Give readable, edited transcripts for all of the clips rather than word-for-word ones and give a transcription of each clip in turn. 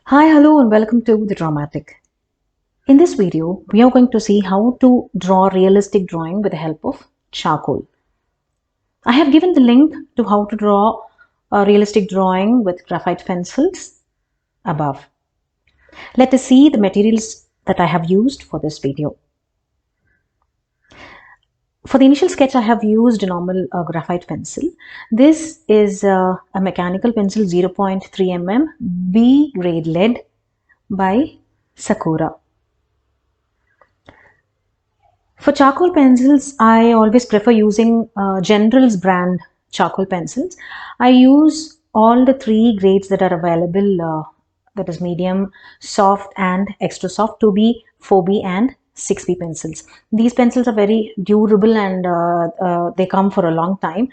Hi, hello and welcome to The Dramatic. In this video, we are going to see how to draw realistic drawing with the help of charcoal. I have given the link to how to draw a realistic drawing with graphite pencils above. Let us see the materials that I have used for this video. For the initial sketch, I have used a normal graphite pencil. This is a mechanical pencil 0.3 mm B grade lead by Sakura. For charcoal pencils, I always prefer using General's brand charcoal pencils. I use all the three grades that are available, that is medium, soft and extra soft, 2B, 4B and 6B pencils. These pencils are very durable and they come for a long time.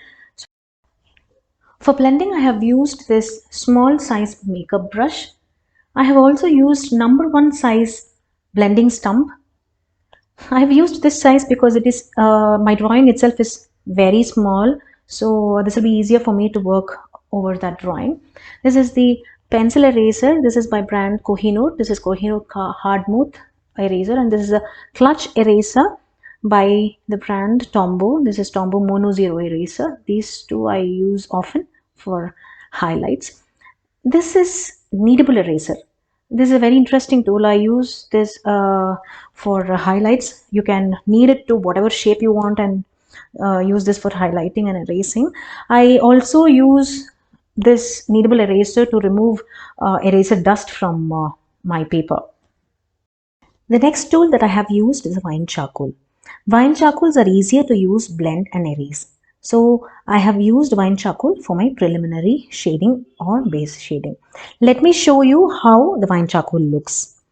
For blending, I have used this small size makeup brush. I have also used number 1 size blending stump. I have used this size because it is my drawing itself is very small, so this will be easier for me to work over that drawing. This is the pencil eraser. This is by brand Kohinoor. This is Kohinoor hard mouth eraser, and this is a clutch eraser by the brand Tombow. This is Tombow Mono Zero eraser. These two I use often for highlights. This is kneadable eraser. This is a very interesting tool. I use this for highlights. You can knead it to whatever shape you want and use this for highlighting and erasing. I also use this kneadable eraser to remove eraser dust from my paper. The next tool that I have used is wine charcoal. Wine charcoals are easier to use, blend and erase. So I have used wine charcoal for my preliminary shading or base shading. Let me show you how the wine charcoal looks.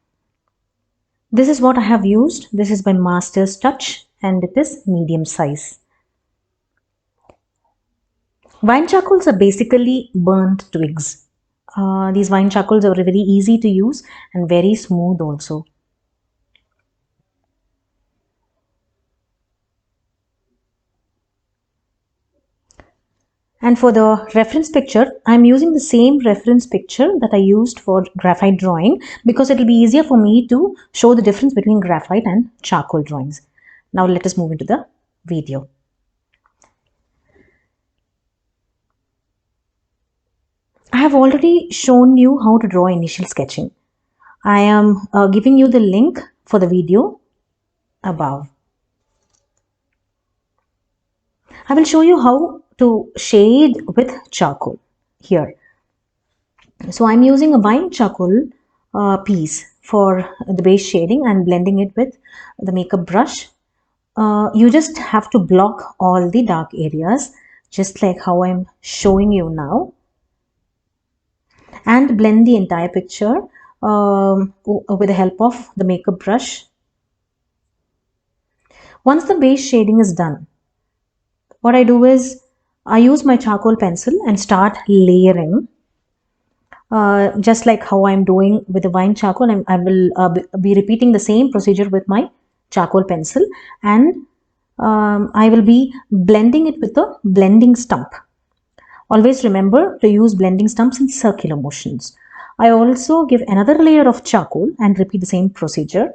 This is what I have used. This is by Master's Touch and it is medium size. Wine charcoals are basically burnt twigs. These wine charcoals are very easy to use and very smooth also. And for the reference picture, I'm using the same reference picture that I used for graphite drawing because it will be easier for me to show the difference between graphite and charcoal drawings. Now let us move into the video. I have already shown you how to draw initial sketching. I am giving you the link for the video above. I will show you how to shade with charcoal here. So I'm using a wine charcoal piece for the base shading and blending it with the makeup brush. You just have to block all the dark areas just like how I'm showing you now and blend the entire picture with the help of the makeup brush. Once the base shading is done, what I do is I use my charcoal pencil and start layering. Just like how I'm doing with the wine charcoal, I will be repeating the same procedure with my charcoal pencil, and I will be blending it with a blending stump. Always remember to use blending stumps in circular motions. I also give another layer of charcoal and repeat the same procedure.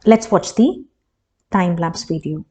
Let's watch the time-lapse video.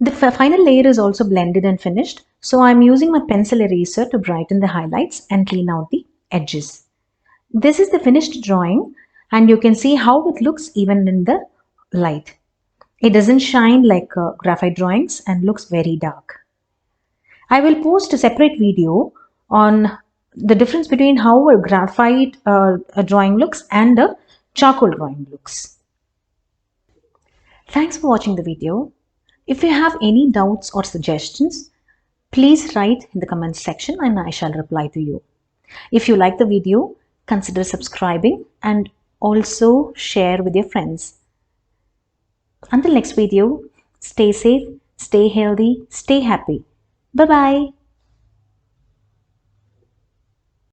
The final layer is also blended and finished, so I'm using my pencil eraser to brighten the highlights and clean out the edges. This is the finished drawing, and you can see how it looks even in the light. It doesn't shine like graphite drawings and looks very dark. I will post a separate video on the difference between how a graphite a drawing looks and a charcoal drawing looks. Thanks for watching the video. If you have any doubts or suggestions, please write in the comments section and I shall reply to you. If you like the video, consider subscribing and also share with your friends. Until next video, stay safe, stay healthy, stay happy. Bye-bye.